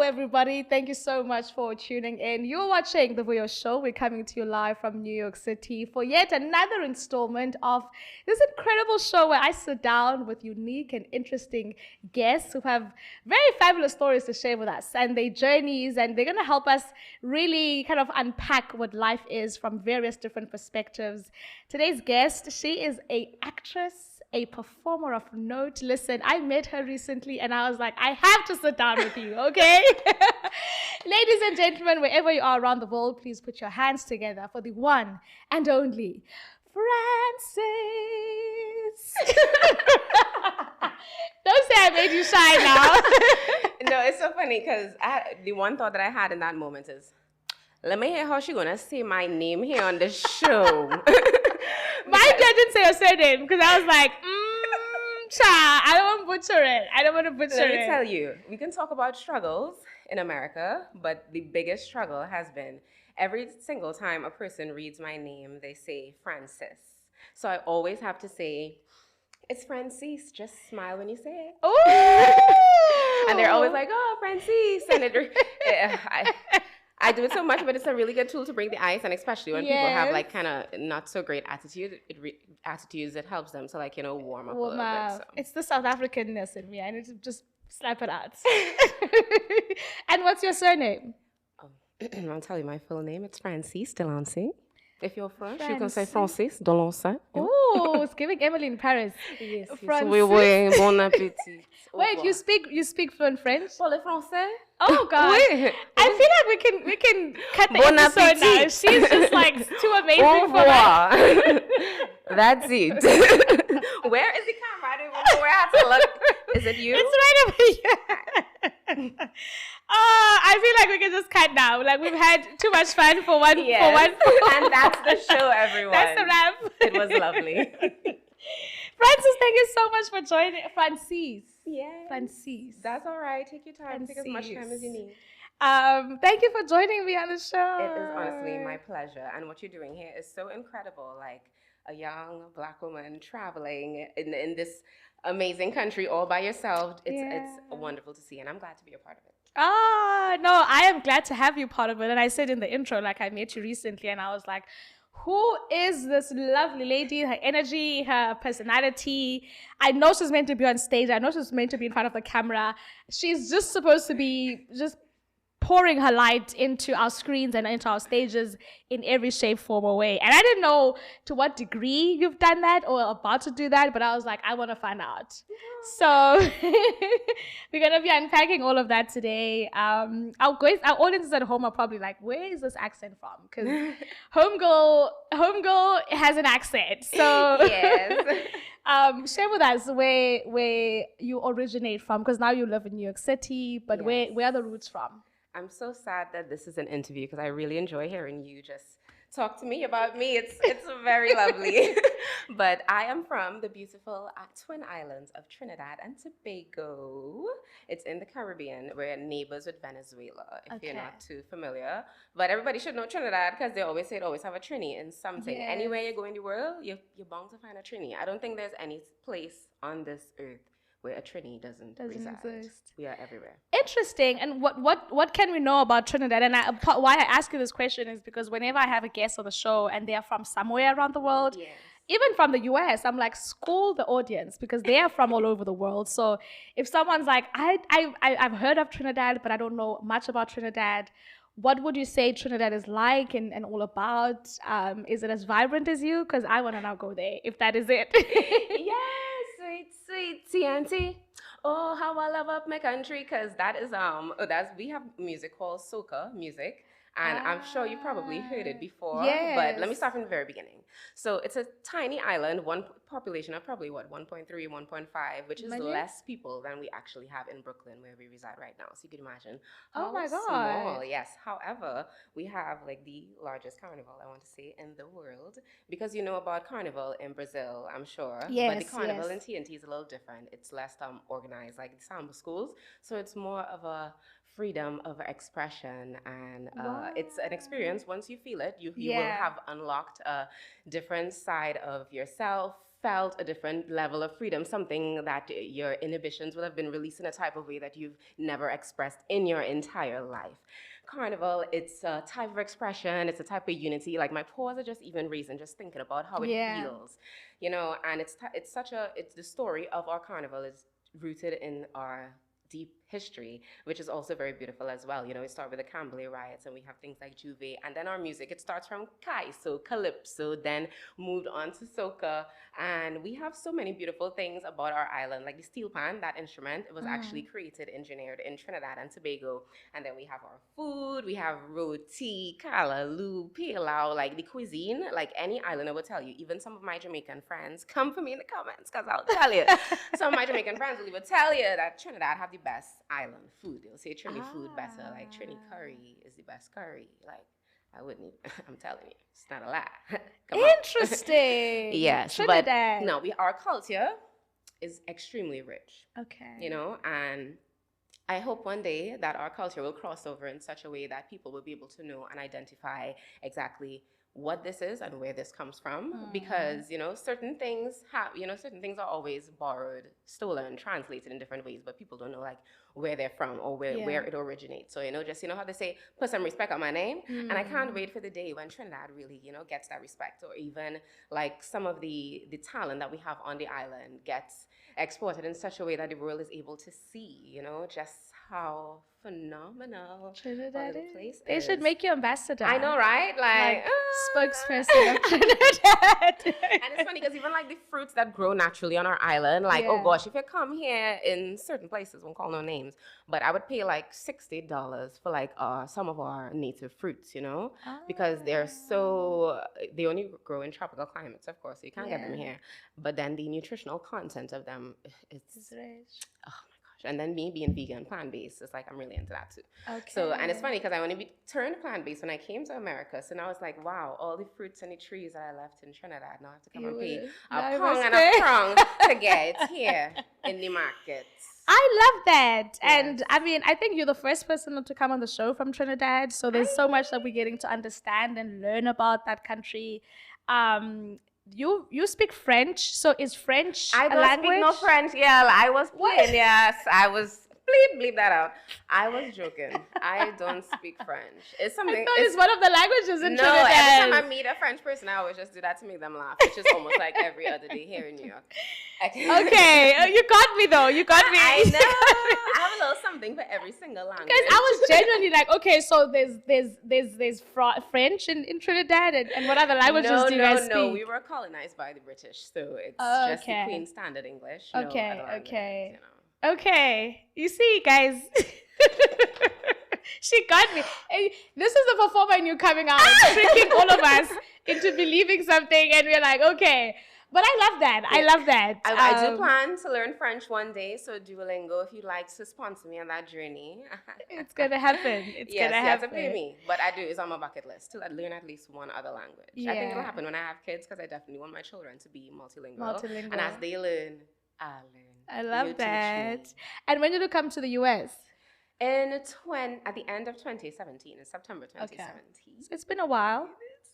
everybody. Thank you so much for tuning in. You're watching The Vuyo Show. We're coming to you live from New York City for yet another installment of this incredible show where I sit down with unique and interesting guests who have very fabulous stories to share with us and their journeys, and they're going to help us really kind of unpack what life is from various different perspectives. Today's guest, she is an actress, a performer of note. Listen, I met her recently and I was like, I have to sit down with you, okay? Ladies and gentlemen, wherever you are around the world, please put your hands together for the one and only Frances. Don't say I made you shy now. No, it's so funny because the one thought that I had in that moment is, let me hear how she's going to say my name here on the show. Mine didn't say her surname because I was like, cha, I don't want to butcher it. I don't want to butcher it. Let me tell you, we can talk about struggles in America, but the biggest struggle has been every single time a person reads my name, they say Frances. So I always have to say, it's Frances. Just smile when you say it. Ooh! And they're always like, oh, Frances. And I do it so much, but it's a really good tool to break the ice, and especially when people have like kind of not so great attitudes, it helps them to like, warm up a little bit. So. It's the South Africanness in me. I need to just slap it out. And what's your surname? I'll tell you my full name. It's Frances de Lancey. If you're French, you can say Francis de Lancey. Oh, it's giving Emily in Paris. Yes. Oui, oui, bon appétit. Wait, you speak fluent French? Parle français? Oh God! Oui. I feel like we can cut the Bon episode appétit. now. She's just like too amazing Au for us. revoir. That's it. Where is the camera? I don't even know where I have to look. Is it you? It's right over here. I feel like we can just cut now. Like we've had too much fun for one. Yes. For one. And that's the show, everyone. That's the wrap. It was lovely. Frances, thank you so much for joining. Frances. Yeah. Frances. That's all right. Take your time. Take as much time as you need. Thank you for joining me on the show. It is honestly my pleasure. And what you're doing here is so incredible. Like a young Black woman traveling in this amazing country all by yourself. It's wonderful to see, and I'm glad to be a part of it. No, I am glad to have you part of it. And I said in the intro, like I met you recently, and I was like, who is this lovely lady? Her energy, her personality. I know she's meant to be on stage. I know she's meant to be in front of the camera. She's just supposed to be just pouring her light into our screens and into our stages in every shape, form, or way. And I didn't know to what degree you've done that or about to do that, but I was like, I want to find out. So we're going to be unpacking all of that today. Our audiences at home are probably like, where is this accent from? Because homegirl has an accent. So yes. Share with us where you originate from, because now you live in New York City, but Yes. where are the roots from? I'm so sad that this is an interview because I really enjoy hearing you just talk to me about me. It's very lovely. But I am from the beautiful Twin Islands of Trinidad and Tobago. It's in the Caribbean. We're neighbors with Venezuela, if you're not too familiar. But everybody should know Trinidad because they always say it always have a Trini in something. Yes. Anywhere you go in the world, you're bound to find a Trini. I don't think there's any place on this earth where a Trini doesn't reside. exist. We are everywhere. Interesting. And what can we know about Trinidad? And why I ask you this question is because whenever I have a guest on the show and they are from somewhere around the world, Yes. even from the US, I'm like, school the audience because they are from all over the world. So if someone's like, I've heard of Trinidad, but I don't know much about Trinidad, what would you say Trinidad is like and all about? Is it as vibrant as you? Because I want to now go there, if that is it. Yes, sweet TNT. Oh, how I love up my country, because that is we have music called soca music, and I'm sure you probably heard it before. Yes. But let me start from the very beginning. So it's a tiny island, one population of probably 1.3, 1.5, which is less people than we actually have in Brooklyn, where we reside right now. So you can imagine how small. Yes. However, we have like the largest carnival, I want to say, in the world, because you know about carnival in Brazil, I'm sure. Yes, but the carnival in TNT is a little different. It's less organized, like the samba schools. So it's more of a freedom of expression, and it's an experience. Once you feel it, you will have unlocked a different side of yourself, felt a different level of freedom, something that your inhibitions will have been released in a type of way that you've never expressed in your entire life. Carnival, it's a type of expression, it's a type of unity. Like my paws are just even raising, just thinking about how it Yeah. feels, you know. And it's the story of our carnival is rooted in our deep history, which is also very beautiful as well. You know, we start with the Camberley riots and we have things like Juve, and then our music, it starts from Kai, so Calypso, then moved on to Soca, and we have so many beautiful things about our island, like the steel pan, that instrument, it was actually created, engineered in Trinidad and Tobago, and then we have our food, we have roti, kalaloo, pilau, like the cuisine, like any islander will tell you, even some of my Jamaican friends, come for me in the comments, because I'll tell you, some of my Jamaican friends will even tell you that Trinidad have the best island food. They'll say Trini food better. Like Trini curry is the best curry. Like I wouldn't even, I'm telling you, it's not a lie. Come on. Interesting. Yes, Trinidad. but no, our culture is extremely rich. Okay. You know, and I hope one day that our culture will cross over in such a way that people will be able to know and identify exactly what this is and where this comes from, because you know certain things are always borrowed, stolen, translated in different ways, but people don't know like where they're from or where it originates. So you know, just how they say put some respect on my name, and I can't wait for the day when Trinidad really gets that respect, or even like some of the talent that we have on the island gets exported in such a way that the world is able to see just how phenomenal Trinidad the place They is. should make you ambassador. I know, right? Like spokesperson of Trinidad. And it's funny because even like the fruits that grow naturally on our island, like oh gosh, if you come here in certain places, won't call no names, but I would pay like $60 for like some of our native fruits, because they only grow in tropical climates, of course, so you can't get them here. But then the nutritional content of them, it's rich. Oh my gosh. And then me being vegan, plant-based, it's like I'm really into that too. Okay. So, and it's funny because I only turned plant-based when I came to America. So now it's like, wow, all the fruits and the trees that I left in Trinidad, now I have to come and pay a pound and a prong to get it here in the markets. I love that. Yes. And I mean, I think you're the first person to come on the show from Trinidad. So there's so much that we're getting to understand and learn about that country. You speak French, so is French a language? I don't speak no French. Yeah, I was playing. Yes, I was. Bleep that out. I was joking. I don't speak French. It's something. I thought it's one of the languages in Trinidad. No, every time I meet a French person, I always just do that to make them laugh, which is almost like every other day here in New York. Okay, you got me though. You got me. I know. I have a little something for every single language. Because I was genuinely like, okay, so there's French in Trinidad, and what other languages do you guys speak? No, we were colonized by the British, so it's just the Queen's Standard English. Okay. Okay, you see, guys, she got me. This is the performer in you coming out, tricking all of us into believing something, and we're like, okay. But I love that. Yeah. I love that. I do plan to learn French one day, so Duolingo, if you'd like to sponsor me on that journey. It's going to happen. It's going to happen. You have to pay me. But it's on my bucket list to learn at least one other language. Yeah. I think it'll happen when I have kids, because I definitely want my children to be multilingual. And as they learn, I learn. I love that. And when did you come to the US? At the end of 2017, in September 2017. Okay. So it's been a while.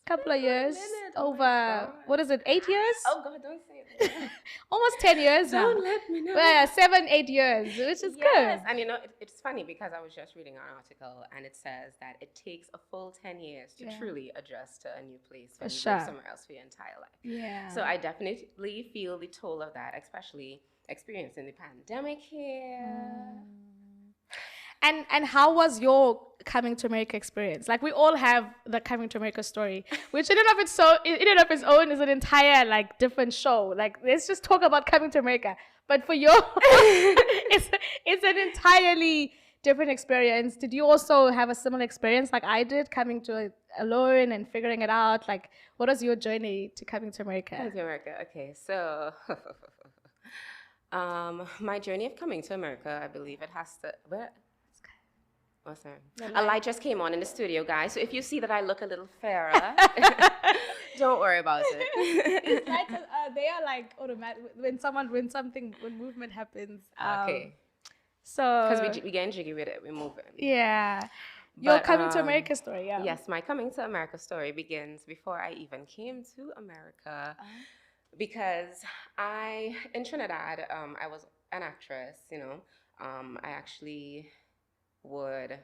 Couple of years. Over, what is it, 8 years? Oh God, don't say it. Almost 10 years now. Don't let me know. Well, 7-8 years, which is good. And it's funny because I was just reading an article and it says that it takes a full 10 years to truly adjust to a new place when you live somewhere else for your entire life. Yeah. So I definitely feel the toll of that, especially experiencing the pandemic here. And how was your coming to America experience? Like, we all have the coming to America story, which in and of its own is an entire like different show. Like, let's just talk about coming to America. But for you, it's an entirely different experience. Did you also have a similar experience like I did, coming to it alone and figuring it out? Like, what was your journey to coming to America? Coming to America, okay. So my journey of coming to America, I believe it has to... Oh, sorry. A light just came on in the studio, guys. So if you see that I look a little fairer, don't worry about it. These lights, they are like automatic. When movement happens. Okay. So because we getting jiggy with it, we're moving. Yeah. Your coming to America story, yeah. Yes, my coming to America story begins before I even came to America. Because in Trinidad, I was an actress, you know. I actually would,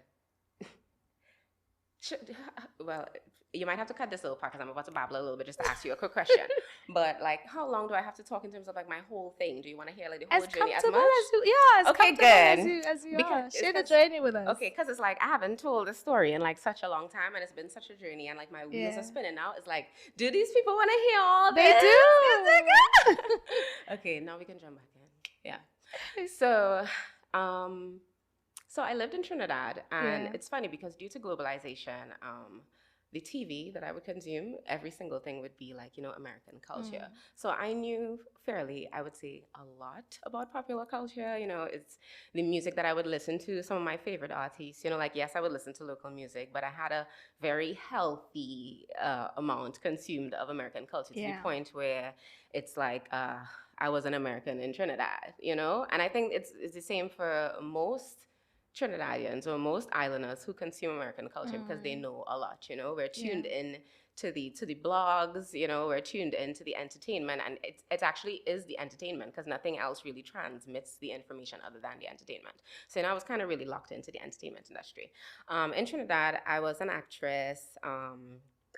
well, you might have to cut this little part because I'm about to babble a little bit just to ask you a quick question. But like, how long do I have to talk in terms of like my whole thing? Do you want to hear like the whole As journey as comfortable much? as you, yeah, as Okay, comfortable as good. you Because are. Share the journey with us. okay, because it's like I haven't told the story in like such a long time, and it's been such a journey, and like my wheels Yeah. are spinning now. It's like, do these people want to hear all They this? do. Yes, they do. Okay, now we can jump back in. Yeah. So I lived in Trinidad, and Yeah. it's funny because due to globalization, the TV that I would consume, every single thing would be like, you know, American culture. So I knew fairly, I would say, a lot about popular culture. You know, it's the music that I would listen to, some of my favorite artists. You know, like, yes, I would listen to local music, but I had a very healthy amount consumed of American culture to the point where it's like, I was an American in Trinidad, you know? And I think it's the same for most Trinidadians or most islanders who consume American culture because they know a lot, you know. We're tuned in to the blogs, you know, we're tuned into the entertainment, and it actually is the entertainment because nothing else really transmits the information other than the entertainment. So, you know, I was kind of really locked into the entertainment industry. In Trinidad, I was an actress.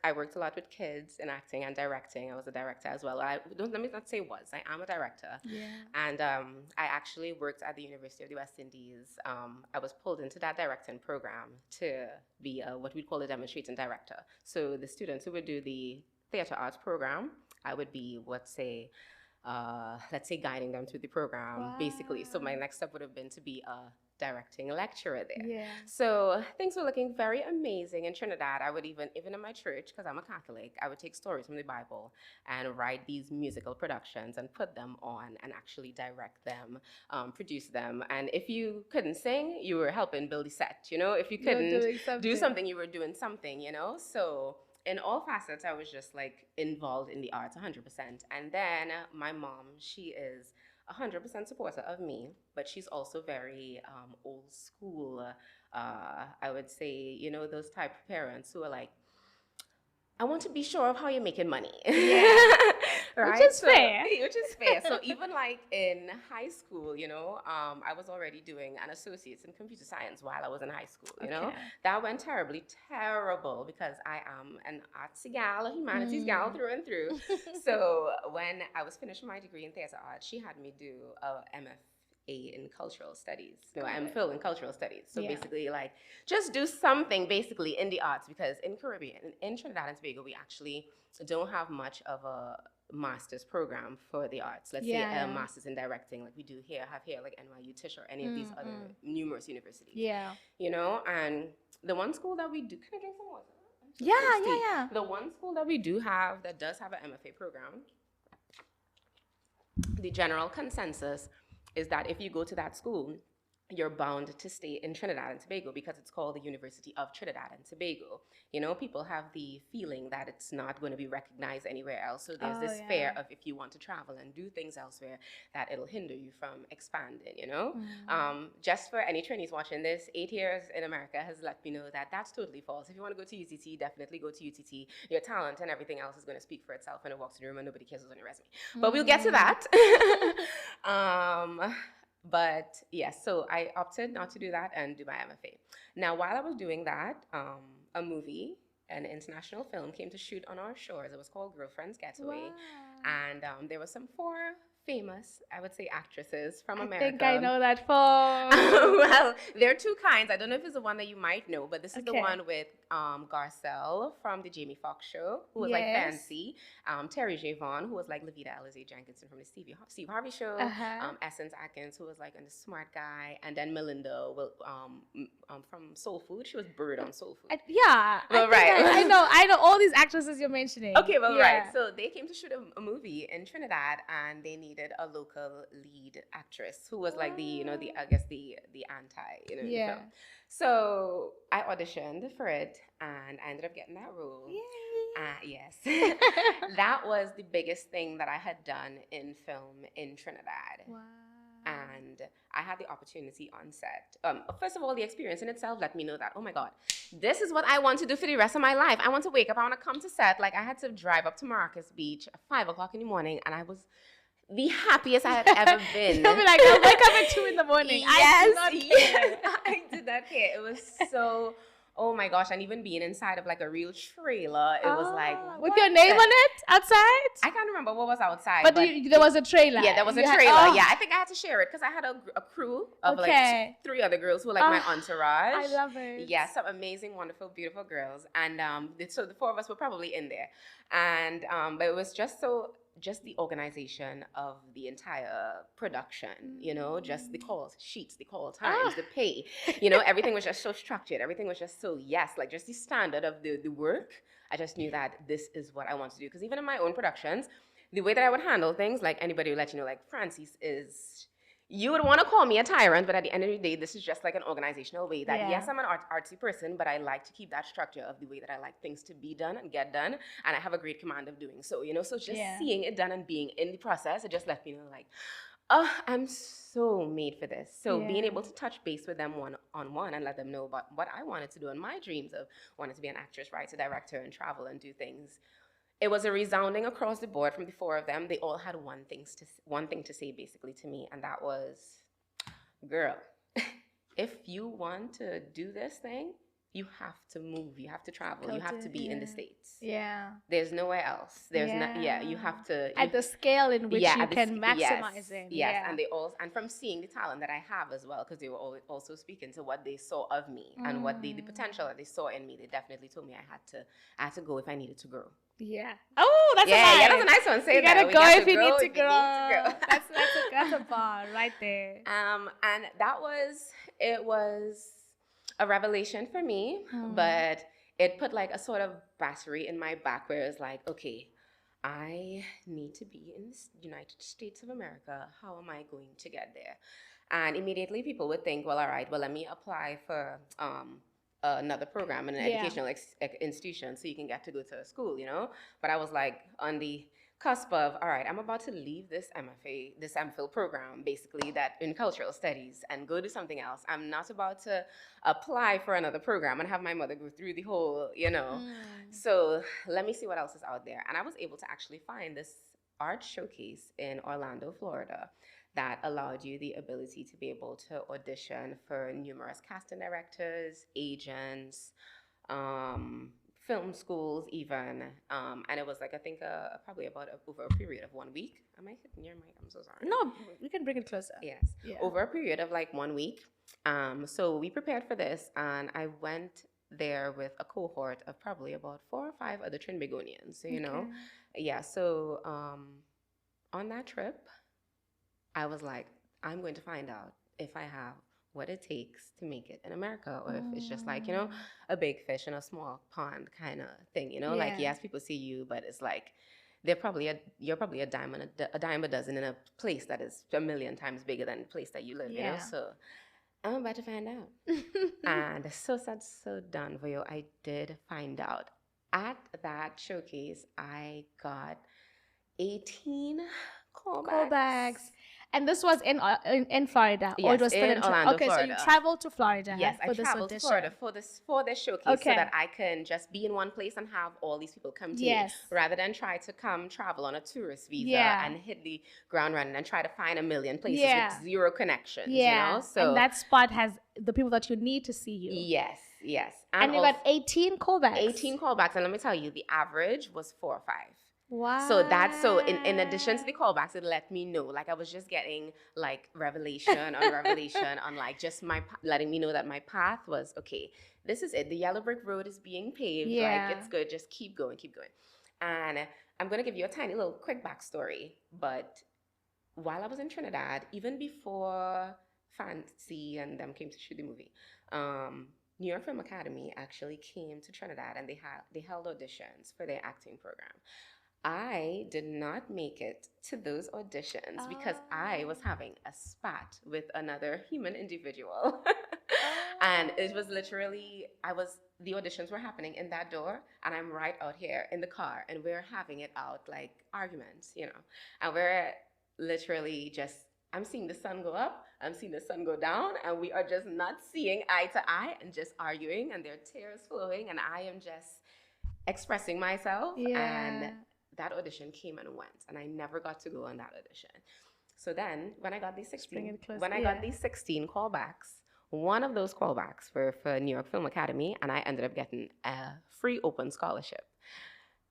I worked a lot with kids in acting and directing. I was a director as well. Let me not say was. I am a director. Yeah. And I actually worked at the University of the West Indies. I was pulled into that directing program to be what we call a demonstrating director. So the students who would do the theater arts program, I would be let's say guiding them through the program, basically. So my next step would have been to be a directing lecturer there. Yeah. So things were looking very amazing in Trinidad. I would even in my church, because I'm a Catholic, I would take stories from the Bible and write these musical productions and put them on and actually direct them, produce them. And if you couldn't sing, you were helping build the set, you know? If you couldn't do something, you were doing something, you know? So in all facets, I was just like involved in the arts 100%. And then my mom, she is 100% supporter of me, but she's also very old school. I would say, you know, those type of parents who are like, I want to be sure of how you're making money. Yeah. Right? Which is fair. Which is fair. So even like in high school, you know, I was already doing an associate's in computer science while I was in high school, you know. That went terrible because I am an artsy gal, a humanities gal through and through. So when I was finishing my degree in theater arts, she had me do a MFA in cultural studies. No, I'm Phil in cultural studies. So basically, like, just do something basically in the arts because in Caribbean, in Trinidad and Tobago, we actually don't have much of a master's program for the arts. Let's say a master's in directing, like we do have here, like NYU, Tisch, or any of these other numerous universities. Yeah. You know, and the one school that we do, can I drink some water? Yeah. The one school that we do have that does have an MFA program, the general consensus is that if you go to that school, you're bound to stay in Trinidad and Tobago because it's called the University of Trinidad and Tobago. You know, people have the feeling that it's not going to be recognized anywhere else. So there's this fear of if you want to travel and do things elsewhere, that it'll hinder you from expanding, you know? Just for any trainees watching this, 8 years in America has let me know that that's totally false. If you want to go to UTT, definitely go to UTT. Your talent and everything else is going to speak for itself when it walks in the room and nobody cares what's on your resume. But we'll get to that. But yes, so I opted not to do that and do my MFA. Now, while I was doing that, a movie, an international film, came to shoot on our shores. It was called Girlfriend's Getaway. And there were some 4 famous, I would say, actresses from America. I think I know that film. Well, there are 2 kinds. I don't know if it's the one that you might know, but this is the one with Garcelle from the Jamie Foxx show, who was like Fancy. Terry J. Vaughn, who was like Levita Alizé Jenkinson from the Steve Harvey show. Essence Atkins, who was like a smart guy. And then Melinda from Soul Food. She was Bird on Soul Food. I know all these actresses you're mentioning. Okay, well, right. So they came to shoot a movie in Trinidad, and they needed a local lead actress who was like the anti, in the film. So I auditioned for it, and I ended up getting that role. Yay! Yes. That was the biggest thing that I had done in film in Trinidad. Wow. And I had the opportunity on set. First of all, the experience in itself let me know that, oh my God, this is what I want to do for the rest of my life. I want to wake up, I want to come to set. Like I had to drive up to Marcus Beach at 5 o'clock in the morning, and I was the happiest I had ever been. You'll be like, I'll wake up at 2 in the morning. Yes, I do not care. yes, I did not care. It was so, oh my gosh. And even being inside of like a real trailer, it was like, with your name on it outside? I can't remember what was outside. But there was a trailer. Yeah, there was a trailer. Yeah, I think I had to share it because I had a crew of like 3 other girls who were like my entourage. I love it. Yeah, some amazing, wonderful, beautiful girls. And so the 4 of us were probably in there. And but it was just the organization of the entire production, you know, just the call sheets, the call times, the pay, you know, everything was just so structured. Everything was just so, like just the standard of the work. I just knew that this is what I want to do. Because even in my own productions, the way that I would handle things, like anybody would let you know, like Francis is, you would want to call me a tyrant, but at the end of the day, this is just like an organizational way that, yes, I'm an artsy person, but I like to keep that structure of the way that I like things to be done and get done. And I have a great command of doing so, you know? So just seeing it done and being in the process, it just let me know like, oh, I'm so made for this. So being able to touch base with them one-on-one and let them know about what I wanted to do and my dreams of wanting to be an actress, writer, director, and travel and do things. It was a resounding across the board from the 4 of them. They all had one thing to say basically to me, and that was, girl, if you want to do this thing, you have to move, you have to travel, you have to be in the States. Yeah. There's nowhere else. There's you have to. At the scale in which you can maximize it. Yes, and from seeing the talent that I have as well, because they were also speaking to what they saw of me and what the potential that they saw in me. They definitely told me I had to go if I needed to grow. Yeah. Oh, that's that's a nice one. Say you that. You gotta go if you need to grow. That's a bar right there. And it was a revelation for me, but it put like a sort of battery in my back where it's like, okay, I need to be in the United States of America. How am I going to get there? And immediately people would think, well, all right, well, let me apply for another program in an educational institution so you can get to go to a school, you know? But I was like on the cusp of, all right, I'm about to leave this MFA, this MPhil program, basically, that in cultural studies and go do something else. I'm not about to apply for another program and have my mother go through the whole, you know. So let me see what else is out there. And I was able to actually find this art showcase in Orlando, Florida, that allowed you the ability to be able to audition for numerous casting directors, agents, film schools even, and it was like, I think probably about over a period of 1 week. Am I hitting your mic? I'm so sorry. No, we can bring it closer. Yes, over a period of like 1 week. So we prepared for this, and I went there with a cohort of probably about 4 or 5 other Trinbagonians. So you know, So on that trip, I was like, I'm going to find out if I have what it takes to make it in America, or if it's just like, you know, a big fish in a small pond kind of thing, you know, like, yes, people see you, but it's like, you're probably a dime a dozen in a place that is a million times bigger than the place that you live, you know, so I'm about to find out. And so said, so done, Vuyo. I did find out. At that showcase, I got 18 callbacks. And this was in Florida, or it was in Orlando, okay, Florida. So you traveled to Florida. Yes, I traveled to Florida for this showcase, so that I can just be in one place and have all these people come to me, rather than try to travel on a tourist visa and hit the ground running and try to find a million places with 0 connections. You know, so and that spot has the people that you need to see you. Yes, and you got 18 callbacks. 18 callbacks, and let me tell you, the average was 4 or 5. Wow. So in addition to the callbacks, it let me know, like I was just getting like revelation on revelation on like just letting me know that my path was, okay, this is it. The yellow brick road is being paved. Like it's good. Just keep going. And I'm going to give you a tiny little quick backstory. But while I was in Trinidad, even before Fancy and them came to shoot the movie, New York Film Academy actually came to Trinidad, and they held auditions for their acting program. I did not make it to those auditions because I was having a spat with another human individual. And it was literally, the auditions were happening in that door, and I'm right out here in the car, and we're having it out like arguments, you know. And we're literally just I'm seeing the sun go up, I'm seeing the sun go down, and we are just not seeing eye to eye and just arguing, and there are tears flowing, and I am just expressing myself. Yeah. And that audition came and went, and I never got to go on that audition. So then, Just bring it close. when I got Yeah. these 16 callbacks, one of those callbacks were for New York Film Academy, and I ended up getting a free open scholarship.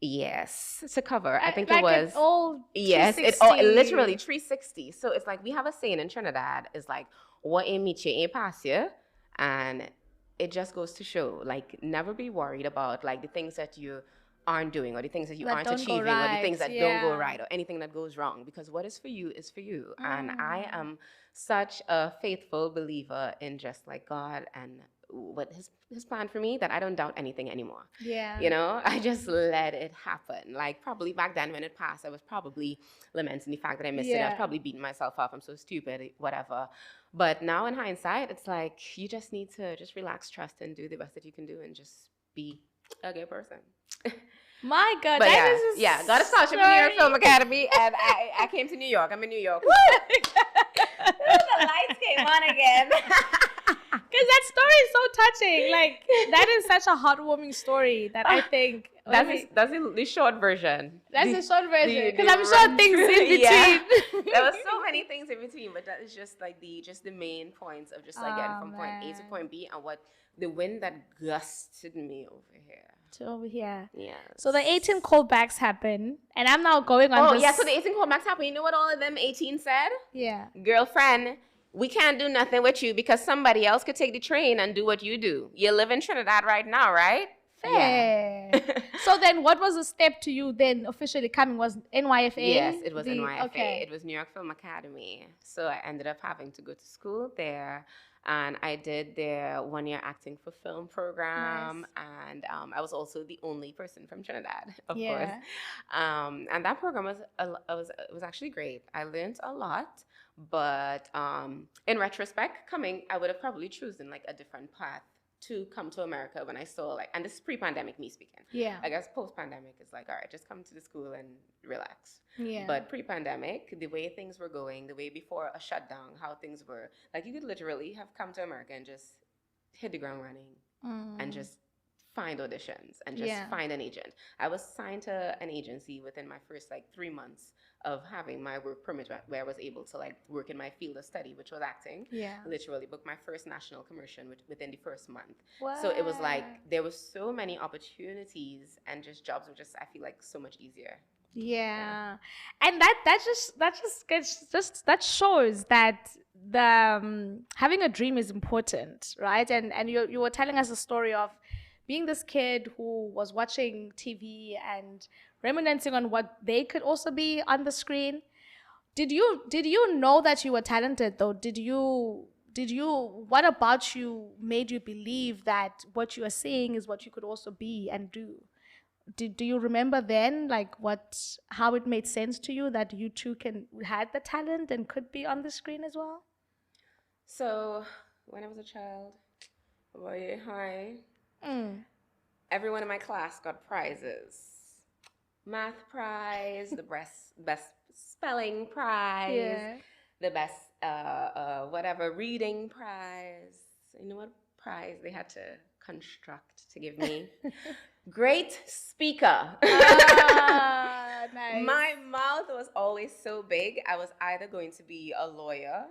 Yes, to cover. I think Like it was. an old Yes, it 360. literally 360. So it's like we have a saying in Trinidad, is like what ain't meet you ain't pass you. And it just goes to show, like, never be worried about like the things that you aren't doing, or the things that you That aren't don't go achieving, or the things right, that don't go yeah. right, or anything that goes wrong, because what is for you is for you. And I Mm. am such a faithful believer in just like God and what his plan for me, that I don't doubt anything anymore. Yeah. You know, I just let it happen. Like, probably back then when it passed, I was probably lamenting the fact that I missed it. I was Yeah. probably beating myself up. I'm so stupid, whatever. But now in hindsight, it's like you just need to just relax, trust, and do the best that you can do, and just be a good person. My God, But that is yeah, got a scholarship in New York Film Academy, and I came to New York. I'm in New York. The lights came on again. Because that story is so touching. Like, that is such a heartwarming story that I think That's the short version. That's the short version. the Because I'm sure things in between. Yeah. There was so many things in between, but that is just like the main points of just like getting from point A to point B, and what the wind that gusted me over here. To over here. Yeah. So the 18 callbacks happen, and I'm now going on this. Yeah, so the 18 callbacks happened. You know what all of them 18 said? Yeah. Girlfriend, we can't do nothing with you because somebody else could take the train and do what you do. You live in Trinidad right now, right? Fair. Yeah. So then what was the step to you then officially coming? Was NYFA? Yes, it was NYFA. Okay. It was New York Film Academy. So I ended up having to go to school there. And I did their 1-year acting for film program. Nice. And I was also the only person from Trinidad, of Yeah. course. And that program was actually great. I learned a lot. But in retrospect, I would have probably chosen like a different path to come to America when I saw like, and this is pre-pandemic me speaking. Yeah. I guess post-pandemic is like, all right, just come to the school and relax. Yeah. But pre-pandemic, the way things were going, the way before a shutdown, how things were, like you could literally have come to America and just hit the ground running and just find auditions and just find an agent. I was signed to an agency within my first like 3 months of having my work permit, where I was able to like work in my field of study, which was acting. Yeah. Literally booked my first national commercial within the first month. Wow. So it was like there was so many opportunities, and just jobs were just, I feel like, so much easier. Yeah. And that shows that the having a dream is important, right? And you were telling us a story of being this kid who was watching TV and reminiscing on what they could also be on the screen. Did you know that you were talented though? What about you made you believe that what you are seeing is what you could also be and do? Do you remember then, like how it made sense to you that you too had the talent and could be on the screen as well? So when I was a child, everyone in my class got prizes. Math prize, the best spelling prize, the best whatever reading prize. You know what prize they had to construct to give me? Great speaker. Nice. My mouth was always so big. I was either going to be a lawyer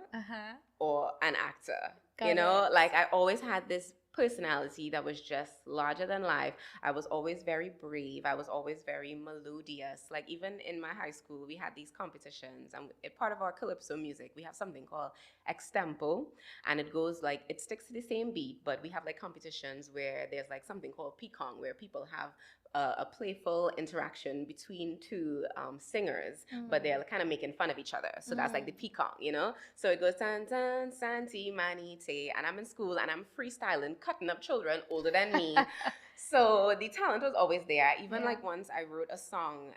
or an actor. Like I always had this personality that was just larger than life. I was always very brave. I was always very melodious. Like even in my high school, we had these competitions, and part of our calypso music, we have something called extempo, and it sticks to the same beat, but we have like competitions where there's like something called picong, where people have a playful interaction between two singers, but they're kind of making fun of each other. So that's like the picong, So it goes tan tan santi manite, and I'm in school and I'm freestyling, cutting up children older than me. So the talent was always there. Even like once I wrote a song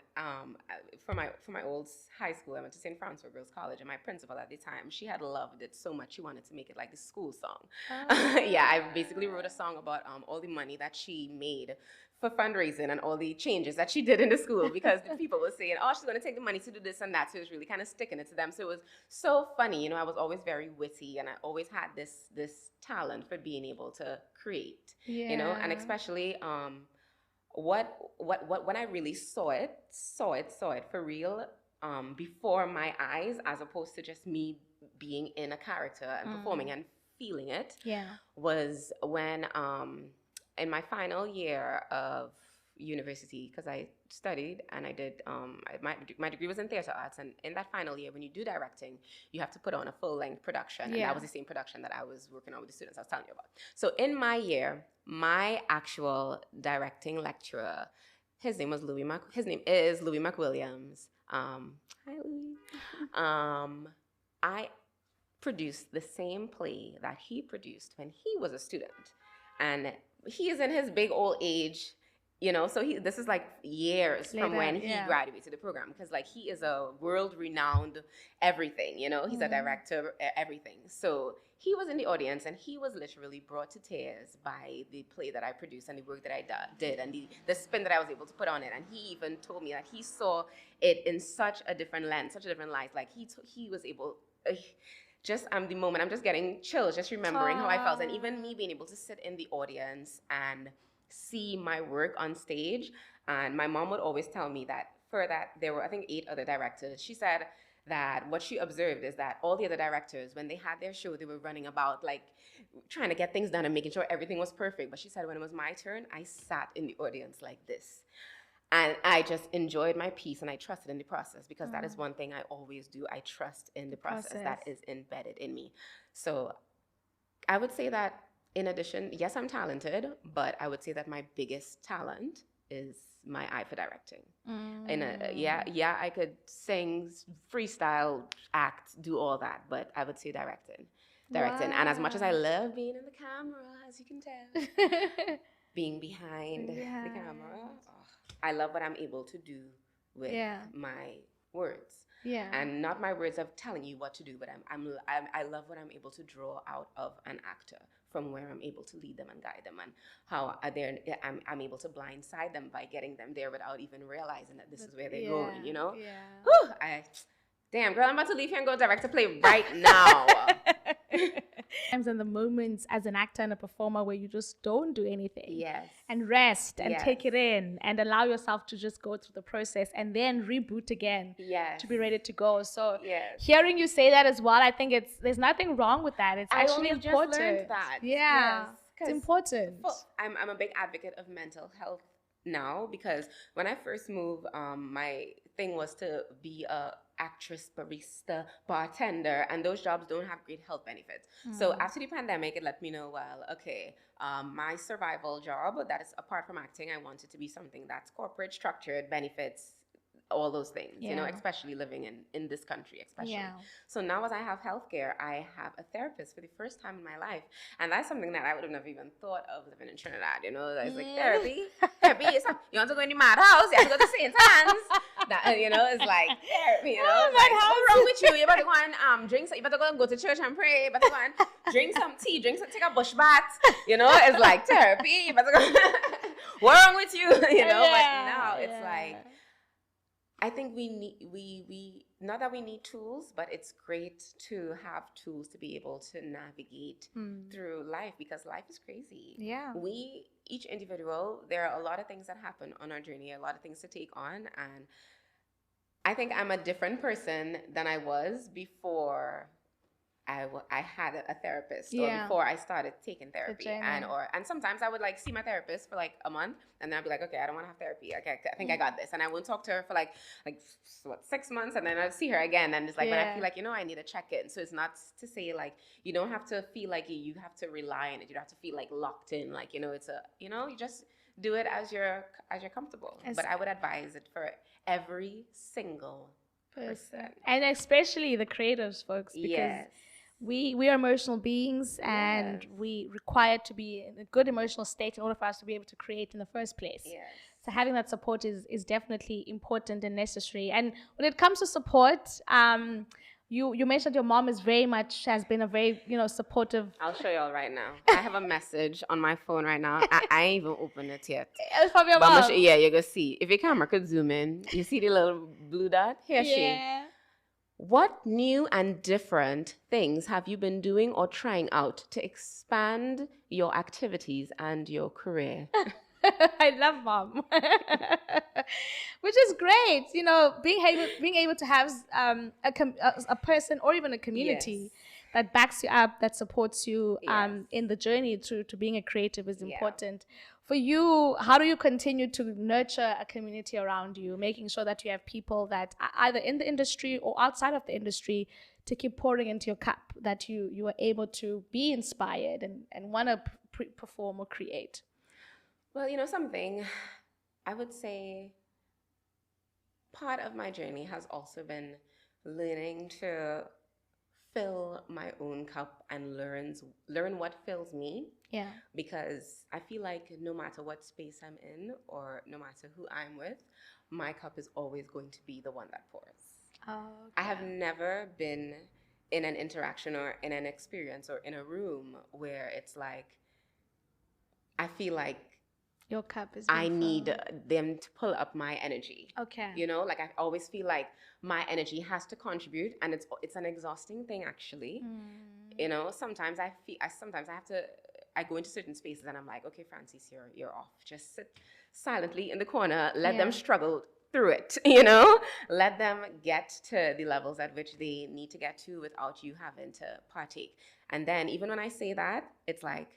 for my old high school. I went to St. Francis Girls College, and my principal at the time, she had loved it so much she wanted to make it like the school song. Yeah, I basically wrote a song about all the money that she made for fundraising and all the changes that she did in the school, because the people were saying, oh, she's going to take the money to do this and that. So it was really kind of sticking it to them. So it was so funny. You know, I was always very witty, and I always had this talent for being able to create, you know, and especially what when I really saw it for real, before my eyes, as opposed to just me being in a character and performing and feeling it, was when in my final year of university, because I studied and I did my degree was in theater arts, and in that final year, when you do directing, you have to put on a full-length production, and that was the same production that I was working on with the students I was telling you about. So in my year, my actual directing lecturer, his name is Louis McWilliams. Hi, Louis. I produced the same play that he produced when he was a student, and he is in his big old age, you know, so this is like years later, from when he graduated the program, because like he is a world-renowned everything, you know, he's a director, everything. So he was in the audience, and he was literally brought to tears by the play that I produced and the work that I did and the spin that I was able to put on it. And he even told me that he saw it in such a different lens, such a different light. Like he was able... just the moment, I'm just getting chills just remembering how I felt, and even me being able to sit in the audience and see my work on stage. And my mom would always tell me that for that there were, I think, 8 other directors. She said that what she observed is that all the other directors, when they had their show, they were running about like trying to get things done and making sure everything was perfect. But she said when it was my turn, I sat in the audience like this. And I just enjoyed my piece, and I trusted in the process, because that is one thing I always do. I trust in the process that is embedded in me. So I would say that, in addition, yes, I'm talented, but I would say that my biggest talent is my eye for directing. And I could sing, freestyle, act, do all that, but I would say directing. And as much as I love being in the camera, as you can tell, being behind the camera, I love what I'm able to do with my words. And not my words of telling you what to do, but I love what I'm able to draw out of an actor, from where I'm able to lead them and guide them, and how I'm able to blindside them by getting them there without even realizing that this is where they're going, you know? Whew, damn, girl, I'm about to leave here and go direct a play right now. Times and the moments as an actor and a performer where you just don't do anything, and rest and take it in and allow yourself to just go through the process and then reboot again to be ready to go. So hearing you say that as well, I think there's nothing wrong with that. It's actually important. Just learned that. It's important. I'm a big advocate of mental health now, because when I first moved, my thing was to be a actress, barista, bartender, and those jobs don't have great health benefits. So after the pandemic, it let me know, well, okay, my survival job, that is apart from acting, I wanted to be something that's corporate, structured, benefits, all those things, you know, especially living in this country, especially. So now as I have healthcare, I have a therapist for the first time in my life. And that's something that I would have never even thought of living in Trinidad, you know. It's like therapy is, you want to go in the madhouse, you have to go to St. Anne's. That, you know, it's like therapy, you know. It's like, what's wrong with you? You better go and drink, you better go and go to church and pray, you better go and drink some tea, take a bush bath, you know. It's like therapy, you better go. What's wrong with you? You know, but now it's like, I think we not that we need tools, but it's great to have tools to be able to navigate through life, because life is crazy. Each individual, there are a lot of things that happen on our journey, a lot of things to take on, and I think I'm a different person than I was before I had a therapist, or before I started taking therapy, and sometimes I would like see my therapist for like a month, and then I'd be like, okay, I don't want to have therapy. Okay, I think I got this, and I won't talk to her for like 6 months, and then I'd see her again, and it's like, but I feel like, you know, I need a check-in. So it's not to say like you don't have to feel like you have to rely on it. You don't have to feel like locked in. Like, you know, it's you just do it as you're comfortable. But I would advise it for every single person, and especially the creatives, folks, because We are emotional beings, and Yes. we require to be in a good emotional state in order for us to be able to create in the first place. Yes. So having that support is definitely important and necessary. And when it comes to support, you mentioned your mom is very much has been a very supportive. I'll show y'all right now. I have a message on my phone right now. I ain't even opened it yet. It's from your But mom. yeah, you're gonna see. If your camera could zoom in, you see the little blue dot? Here she. Yeah. What new and different things have you been doing or trying out to expand your activities and your career? I love mom, which is great. Being able to have a person or even a community that backs you up, that supports you in the journey to being a creative is important. For you, how do you continue to nurture a community around you, making sure that you have people that are either in the industry or outside of the industry to keep pouring into your cup, that you are able to be inspired and want to perform or create? Well, something, I would say part of my journey has also been learning to fill my own cup and learn what fills me. Yeah. Because I feel like no matter what space I'm in or no matter who I'm with, my cup is always going to be the one that pours. Oh, okay. I have never been in an interaction or in an experience or in a room where it's like I feel like your cup is I need them to pull up my energy. Okay. Like I always feel like my energy has to contribute, and it's an exhausting thing actually. Sometimes sometimes I have to. I go into certain spaces and I'm like, okay, Francis, you're off. Just sit silently in the corner. Let them struggle through it. Let them get to the levels at which they need to get to without you having to partake. And then even when I say that, it's like,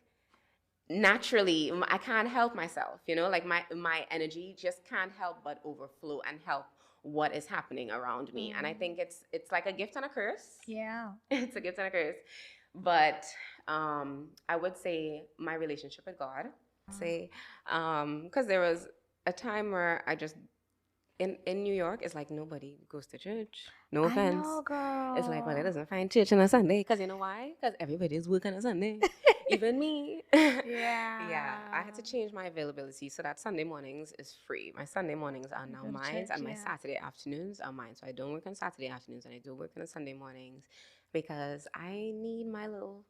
naturally I can't help myself, like my energy just can't help but overflow and help what is happening around me. And I think it's like a gift and a curse. Yeah. It's a gift and a curse. But I would say my relationship with God, because there was a time where I just in New York, it's like nobody goes to church. No offense. I know, girl. It's like, well, it doesn't find church on a Sunday. Because you know why? Because everybody's working on a Sunday. Even me. Yeah. I had to change my availability so that Sunday mornings is free. My Sunday mornings are now mine, and my Saturday afternoons are mine. So I don't work on Saturday afternoons, and I do work on Sunday mornings because I need my little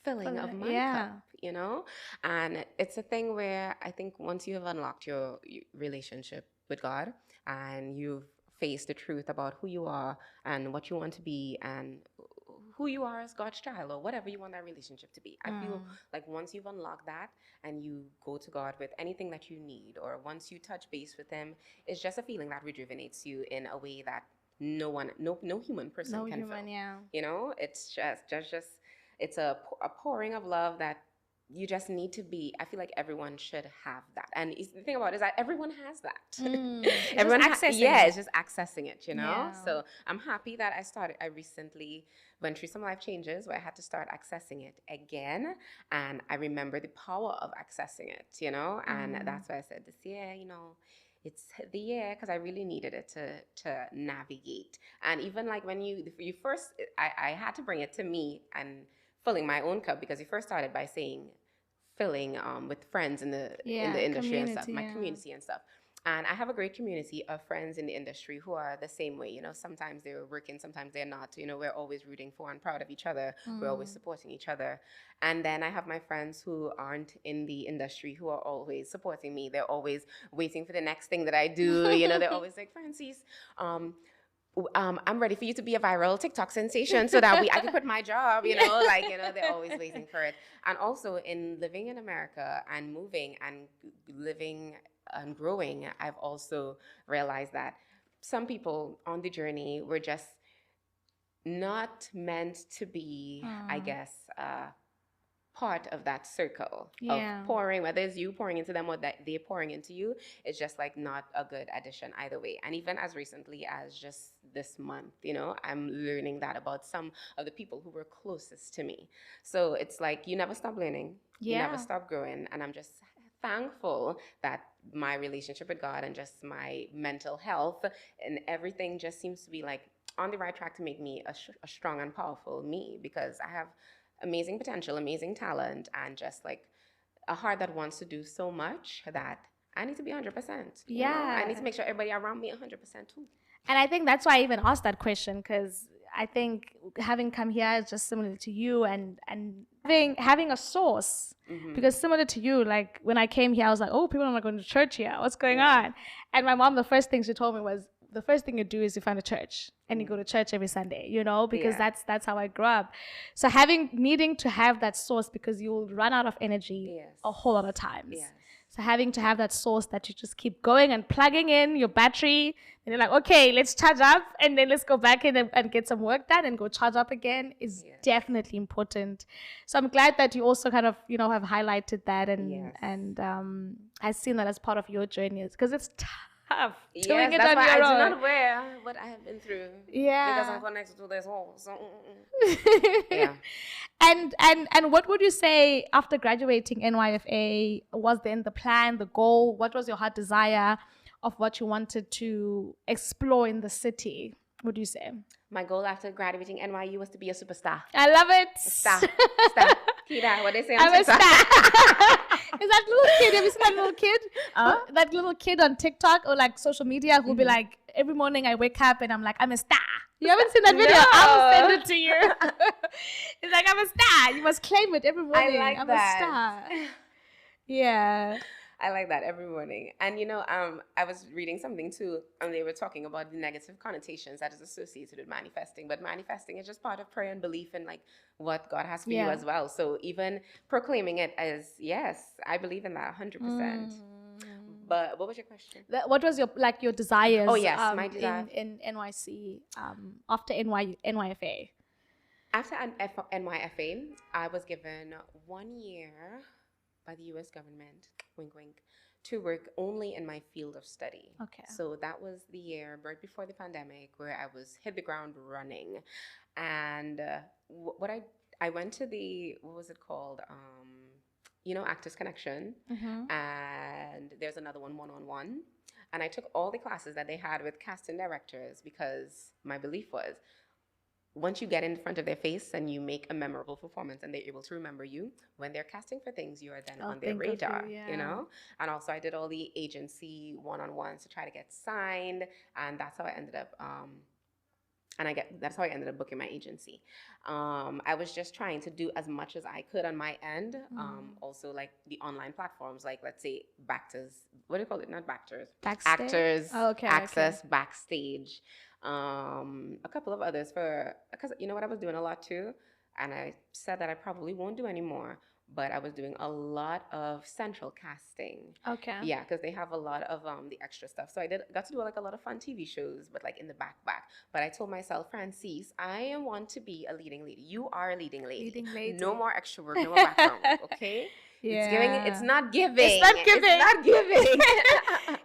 filling of my cup, And it's a thing where I think once you have unlocked your relationship with God and you've faced the truth about who you are and what you want to be and who you are as God's child or whatever you want that relationship to be. I feel like once you've unlocked that and you go to God with anything that you need, or once you touch base with Him, it's just a feeling that rejuvenates you in a way that no human person can fill. It's just it's a pouring of love that you just need to be. I feel like everyone should have that. And the thing about it is that everyone has that. Everyone it's just accessing it, Yeah. So I'm happy that I recently went through some life changes where I had to start accessing it again. And I remember the power of accessing it, And that's why I said this year, it's the year, because I really needed it to navigate. And even like when you first, I had to bring it to me and filling my own cup, because you first started by saying filling with friends in the industry and stuff, my community and stuff. And I have a great community of friends in the industry who are the same way. Sometimes they're working, sometimes they're not. We're always rooting for and proud of each other. We're always supporting each other. And then I have my friends who aren't in the industry who are always supporting me. They're always waiting for the next thing that I do. They're always like, Francis, I'm ready for you to be a viral TikTok sensation so that I can quit my job, they're always waiting for it. And also in living in America and moving and living and growing, I've also realized that some people on the journey were just not meant to be, I guess, part of that circle of pouring, whether it's you pouring into them or that they're pouring into you. It's just like not a good addition either way. And even as recently as just this month, I'm learning that about some of the people who were closest to me. So it's like you never stop learning, you never stop growing. And I'm just thankful that my relationship with God and just my mental health and everything just seems to be like on the right track to make me a strong and powerful me, because I have amazing potential, amazing talent, and just like a heart that wants to do so much that I need to be 100%. You know? I need to make sure everybody around me 100% too. And I think that's why I even asked that question, because I think having come here is just similar to you, and having a source, because similar to you, like when I came here, I was like, oh, people are not going to church here. What's going on? And my mom, the first thing she told me was, the first thing you do is you find a church and you go to church every Sunday, you know, because that's how I grew up. So needing to have that source, because you'll run out of energy a whole lot of times. Yes. So having to have that source that you just keep going and plugging in your battery, and you're like, okay, let's charge up, and then let's go back in and get some work done and go charge up again is definitely important. So I'm glad that you also kind of, you know, have highlighted that and I've seen that as part of your journey, because it's tough doing it on your own. I do not wear what I have been through. Yeah. Because I'm connected to this whole. So, yeah. And what would you say after graduating NYFA was then the plan, the goal? What was your heart desire of what you wanted to explore in the city? Would you say? My goal after graduating NYU was to be a superstar. I love it. Star. Kida, what they say on I'm TikTok. A star. Is that little kid? Have you seen that little kid? That little kid on TikTok or like social media who'll be like, every morning I wake up and I'm like, I'm a star. You haven't seen that video? No. I'll send it to you. It's like, I'm a star. You must claim it every morning. I'm a star. Yeah. I like that every morning. And, you know, I was reading something too, and they were talking about the negative connotations that is associated with manifesting. But manifesting is just part of prayer and belief in, like, what God has for you as well. So even proclaiming it as, yes, I believe in that 100%. But what was your question? What was your desires? Oh, yes, my desire. In NYC, after NYFA? After NYFA, I was given 1 year by the U.S. government, wink, wink, to work only in my field of study. Okay. So that was the year right before the pandemic where I was hit the ground running. And I went to the, what was it called? Actors Connection. And there's another one-on-one. And I took all the classes that they had with casting directors, because my belief was, once you get in front of their face and you make a memorable performance and they're able to remember you, when they're casting for things, you are then on their radar, you know? And also I did all the agency one-on-ones to try to get signed, and that's how I ended up, that's how I ended up booking my agency. I was just trying to do as much as I could on my end. Also, like the online platforms, like let's say Bactors, what do you call it? Not Bactors. Backstage? Actors, Access, Backstage. A couple of others because you know what I was doing a lot too, and I said that I probably won't do anymore, but I was doing a lot of central casting. Okay. Yeah, because they have a lot of the extra stuff. So I got to do like a lot of fun TV shows, but like in the back. But I told myself, Francis, I want to be a leading lady. You are a leading lady. Leading lady. No more extra work, no more background work, okay? Yeah. It's not giving. It's not giving.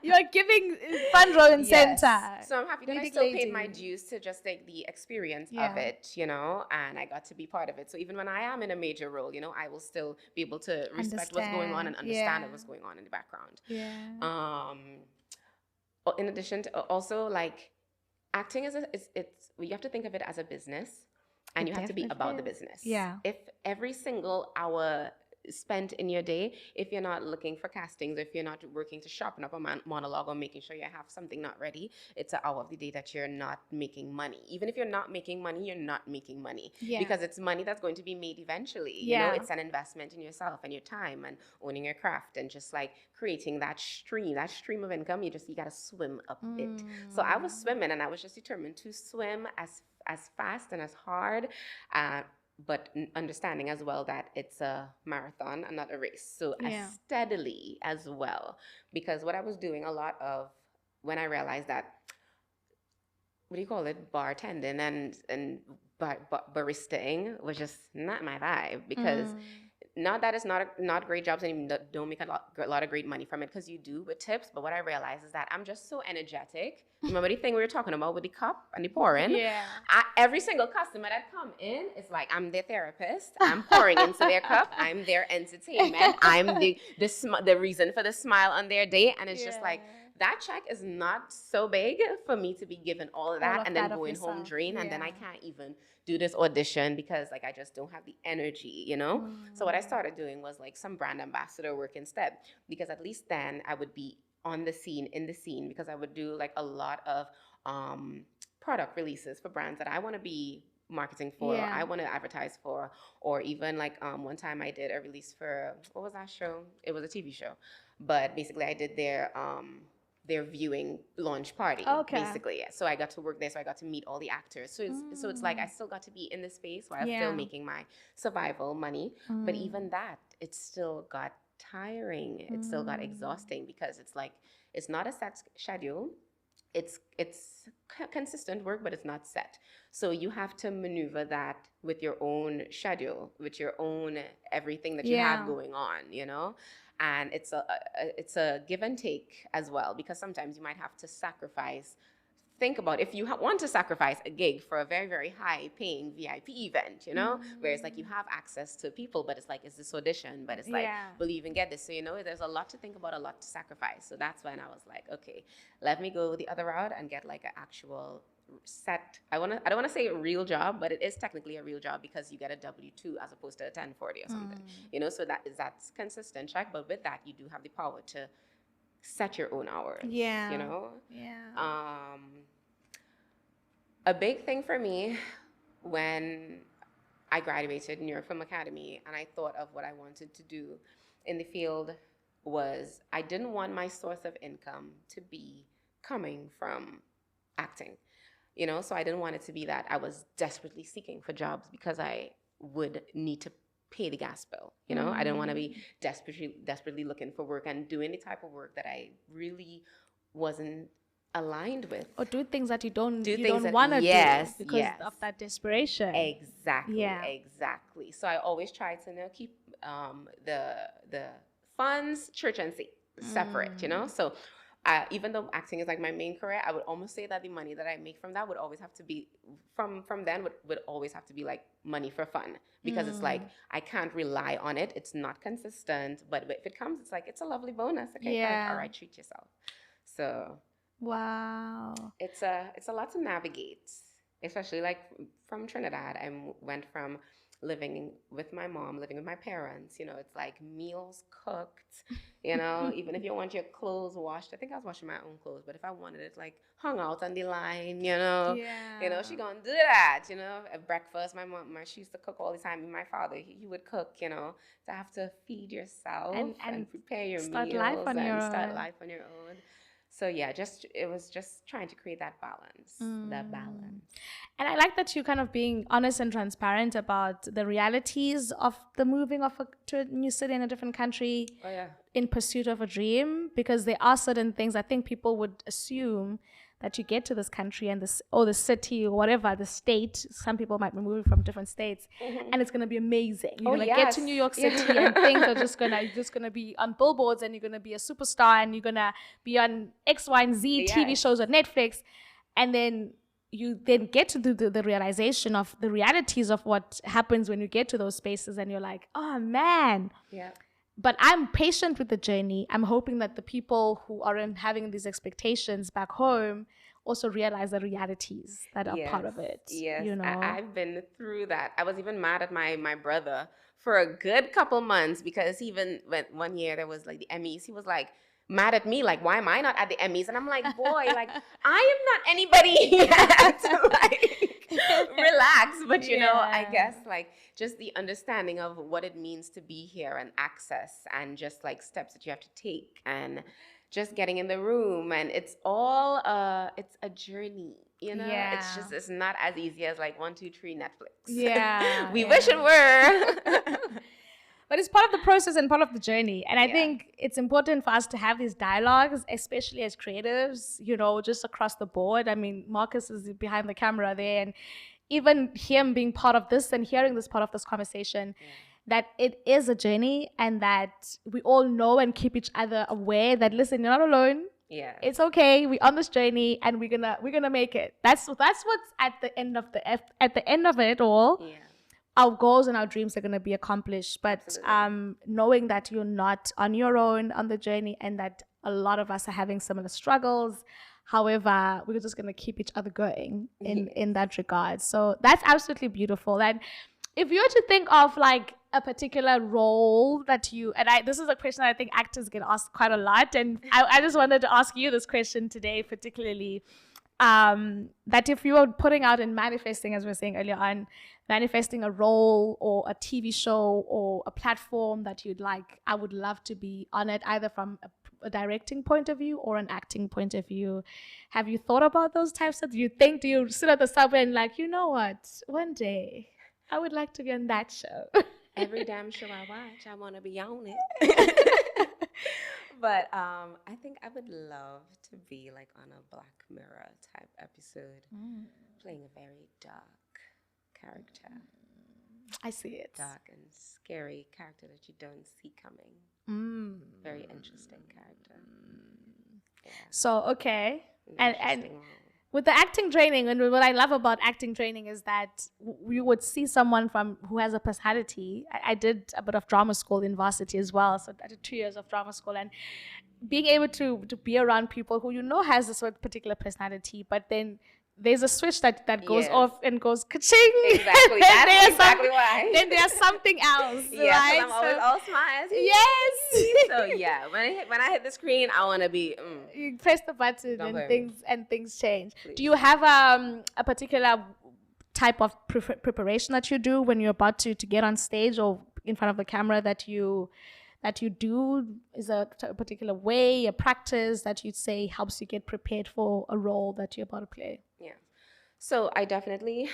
You're giving front row and center. So I'm happy that I still paid my dues to just like the experience of it, you know, and I got to be part of it. So even when I am in a major role, you know, I will still be able to respect what's going on and understand what's going on in the background. Yeah. In addition to also like acting you have to think of it as a business, and you have to be about the business. Yeah. If every single hour spent in your day, if you're not looking for castings, if you're not working to sharpen up a monologue or making sure you have something not ready, it's an hour of the day that you're not making money. Even if you're not making money, you're not making money, because it's money that's going to be made eventually. You know, it's an investment in yourself and your time and owning your craft and just like creating that stream of income. You gotta swim up it. So I was swimming, and I was just determined to swim as fast and as hard, but understanding as well that it's a marathon and not a race. So as steadily as well, because what I was doing a lot of when I realized that, what do you call it, bartending and baristaing was just not my vibe, because not that it's not great jobs and you don't make a lot of great money from it, because you do with tips. But what I realized is that I'm just so energetic. Remember the thing we were talking about with the cup and the pouring? Yeah. Every single customer that come in, it's like I'm their therapist. I'm pouring into their cup. I'm their entertainment. I'm the reason for the smile on their day. And it's just like, that check is not so big for me to be given all of that and then going home drained, and then I can't even do this audition because like I just don't have the energy, you know? So what I started doing was like some brand ambassador work instead, because at least then I would be on the scene, in the scene, because I would do like a lot of product releases for brands that I want to be marketing for, or I want to advertise for, or even like one time I did a release for, what was that show? It was a TV show, but basically I did their viewing launch party, basically. Yeah. So I got to work there, so I got to meet all the actors. So it's like I still got to be in the space while I'm still making my survival money, but even that, it still got tiring. It still got exhausting because it's like it's not a set schedule. It's consistent work, but it's not set. So you have to maneuver that with your own schedule, with your own everything that you have going on, you know? And it's a give and take as well, because sometimes you might have to sacrifice. Think about if you want to sacrifice a gig for a very, very high paying VIP event, you know, where it's like you have access to people, but it's like, is this audition? But it's like, will you even get this? So, you know, there's a lot to think about, a lot to sacrifice. So that's when I was like, okay, let me go the other route and get like an actual set. I don't want to say a real job, but it is technically a real job because you get a W-2 as opposed to a 1040 or something, you know, so that's consistent check. But with that, you do have the power to set your own hours, you know? A big thing for me when I graduated New York Film Academy and I thought of what I wanted to do in the field was I didn't want my source of income to be coming from acting, you know? So I didn't want it to be that I was desperately seeking for jobs because I would need to pay the gas bill, you know? I didn't want to be desperately looking for work and do any type of work that I really wasn't aligned with, or do things that you don't want to do because of that desperation. Exactly. So I always try to, you know, keep the funds, church and state separate, you know. So even though acting is like my main career, I would almost say that the money that I make from that would always have to be from then would always have to be like money for fun, because it's like I can't rely on it. It's not consistent, but if it comes, it's like it's a lovely bonus. Okay, all right, treat yourself. So. Wow. It's a lot to navigate, especially like from Trinidad. I went from living with my mom, living with my parents, you know, it's like meals cooked, you know, even if you want your clothes washed. I think I was washing my own clothes, but if I wanted it like hung out on the line, you know, she gonna do that, you know. At breakfast, my mom, she used to cook all the time. And my father, he would cook, you know, to have to feed yourself and prepare your meals and start life on your own. So yeah, it was just trying to create that balance, And I like that you kind of being honest and transparent about the realities of the moving to a new city in a different country in pursuit of a dream, because there are certain things I think people would assume that you get to this country and the city or whatever, the state. Some people might be moving from different states, and it's gonna be amazing. You're gonna get to New York City and things are just gonna be on billboards, and you're gonna be a superstar, and you're gonna be on X, Y, and Z TV shows on Netflix, and then you then get to the realization of the realities of what happens when you get to those spaces, and you're like, oh man. But I'm patient with the journey. I'm hoping that the people who aren't having these expectations back home also realize the realities that are part of it. Yes, you know? I've been through that. I was even mad at my brother for a good couple months, because even when one year there was like the Emmys, he was like mad at me, like, why am I not at the Emmys? And I'm like, boy, like, I am not anybody yet. Like, relax. But you know, I guess like just the understanding of what it means to be here and access, and just like steps that you have to take, and just getting in the room, and it's all it's a journey, you know. It's not as easy as like 1, 2, 3 Netflix. We wish it were. But it's part of the process and part of the journey. And I think it's important for us to have these dialogues, especially as creatives, you know, just across the board. I mean, Marcus is behind the camera there, and even him being part of this and hearing this part of this conversation, that it is a journey, and that we all know and keep each other aware that, listen, you're not alone. It's okay. We're on this journey, and we're gonna make it. That's what's at the end of it all. our goals and our dreams are going to be accomplished. But knowing that you're not on your own on the journey, and that a lot of us are having similar struggles. However, we're just going to keep each other going in that regard. So that's absolutely beautiful. And if you were to think of like a particular role that you, and this is a question I think actors get asked quite a lot. And I just wanted to ask you this question today, particularly, that if you were putting out and manifesting, as we were saying earlier on, manifesting a role or a TV show or a platform that you'd like, I would love to be on it, either from a directing point of view or an acting point of view. Have you thought about those types of, do you sit at the subway and like, you know what, one day I would like to be on that show? Every damn show I watch, I want to be on it. But I think I would love to be like on a Black Mirror type episode, playing a very dark character. I see it. Dark and scary character that you don't see coming. Very interesting character. Yeah. So, okay. And with the acting training, and what I love about acting training is that you would see someone who has a personality. I did a bit of drama school in varsity as well. So I did 2 years of drama school, and being able to be around people who has a sort of particular personality, but then there's a switch that goes off and goes ka-ching. Exactly. That's exactly why. Then there's something else. Yeah, right? I'm always all smiles. Yes. So yeah, when I hit the screen, I want to be. You press the button and things change. Please. Do you have a particular type of preparation that you do when you're about to get on stage or in front of the camera that you do? Is a particular way, a practice that you'd say helps you get prepared for a role that you're about to play? Yeah. So I definitely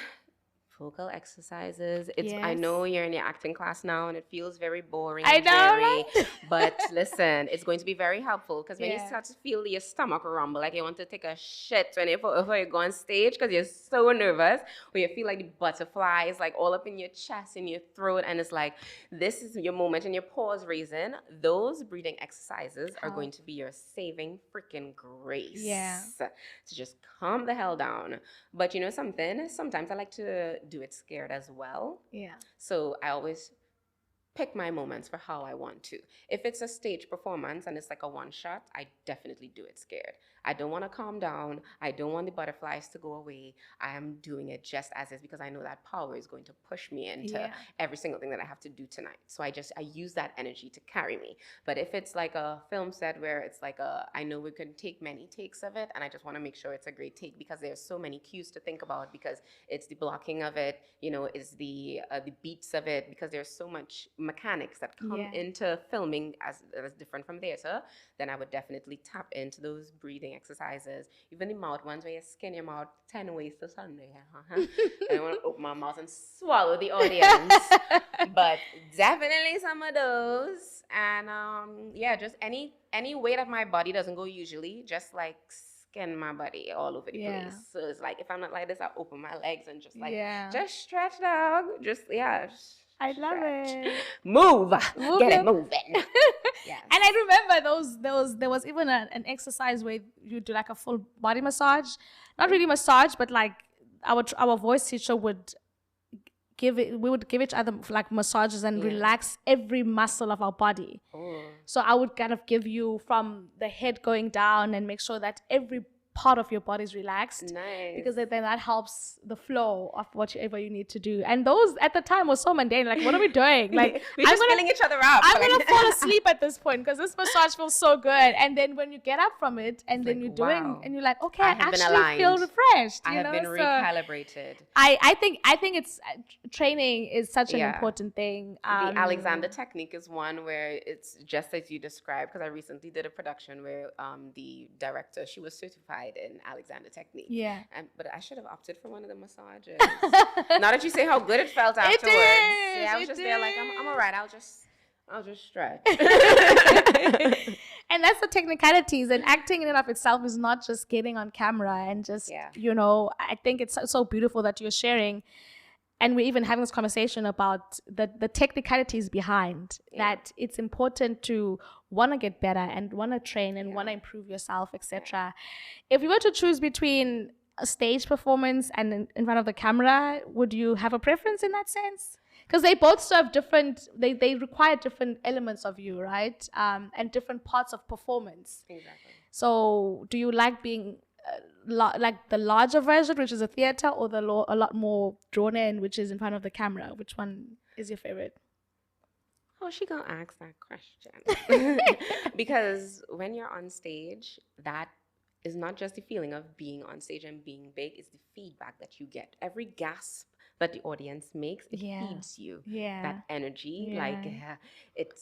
vocal exercises. I know you're in your acting class now and it feels very boring. I know, right? But listen, it's going to be very helpful because when you start to feel your stomach rumble, like you want to take a shit before you go on stage because you're so nervous, or you feel like the butterflies like all up in your chest, in your throat, and it's like this is your moment and your pause raising. Those breathing exercises are going to be your saving freaking grace. Yeah. To just calm the hell down. But you know something? Sometimes I like to do it scared as well. Yeah. So I always pick my moments for how I want to. If it's a stage performance and it's like a one shot, I definitely do it scared. I don't want to calm down. I don't want the butterflies to go away. I am doing it just as is because I know that power is going to push me into every single thing that I have to do tonight. So I use that energy to carry me. But if it's like a film set where it's like I know we can take many takes of it and I just want to make sure it's a great take because there's so many cues to think about because it's the blocking of it, it's the beats of it because there's so much mechanics that come into filming as different from theater, then I would definitely tap into those breathing exercises. Even the mouth ones where you skin your mouth 10 ways to Sunday. I want to open my mouth and swallow the audience. But definitely some of those. And just any way that my body doesn't go usually, just like skin my body all over the place. So it's like if I'm not like this, I open my legs and just just stretch, dog. I love it. Move. Get it moving. Yes. And I remember there was even an exercise where you do like a full body massage. Not really massage, but like our voice teacher would we would give each other like massages and relax every muscle of our body. So I would kind of give you from the head going down and make sure that every part of your body is relaxed. Nice. Because then that helps the flow of whatever you need to do. And those at the time were so mundane. Like, what are we doing? Like, we're just filling each other up. I'm going to fall asleep at this point because this massage feels so good. And then when you get up from it and then you're doing, and you're like, okay, I actually feel refreshed. I have been recalibrated. I think it's training is such an important thing. The Alexander technique is one where it's just as you described, because I recently did a production where the director, she was certified in Alexander technique. Yeah. But I should have opted for one of the massages. Now that you say how good it felt afterwards. I was just there like, I'm all right. I'll just stretch. And that's the technicalities. And acting in and of itself is not just getting on camera and just, I think it's so beautiful that you're sharing. And we're even having this conversation about the technicalities behind that. It's important to want to get better and want to train and want to improve yourself, etc. If you were to choose between a stage performance and in front of the camera, would you have a preference in that sense? because they both serve different, they require different elements of you, right? And different parts of performance. Exactly. So do you like being like the larger version, which is a theater, or a lot more drawn in, which is in front of the camera? Which one is your favorite? Oh, she gonna ask that question. Because when you're on stage, that is not just the feeling of being on stage and being big, it's the feedback that you get. Every gasp that the audience makes, it feeds you that energy. Like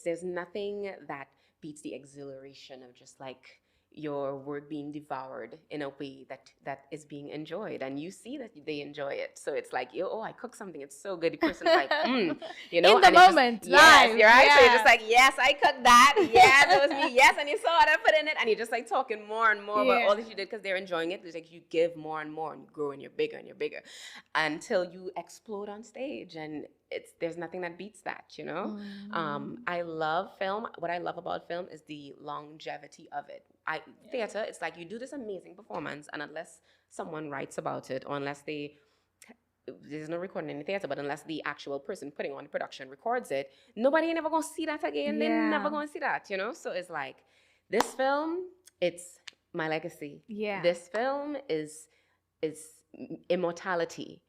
there's nothing that beats the exhilaration of just like your work being devoured in a way that is being enjoyed, and you see that they enjoy it. So it's like, oh, I cooked something, it's so good. The person's like, you know, in the moment, just, yes, live. You're right. So you're just like, yes, I cooked that. Yes, it was me. Yes, and you saw what I put in it, and you're just like talking more and more about all that you did because they're enjoying it. It's like you give more and more, and you grow, and you're bigger and you're bigger, until you explode on stage, and there's nothing that beats that, you know. I love film. What I love about film is the longevity of it. Theater, it's like you do this amazing performance, and unless someone writes about it, or unless there's no recording in the theater, but unless the actual person putting on the production records it, nobody ain't ever gonna see that again. They're never gonna see that, you know. So it's like, this film, it's my legacy. This film is immortality.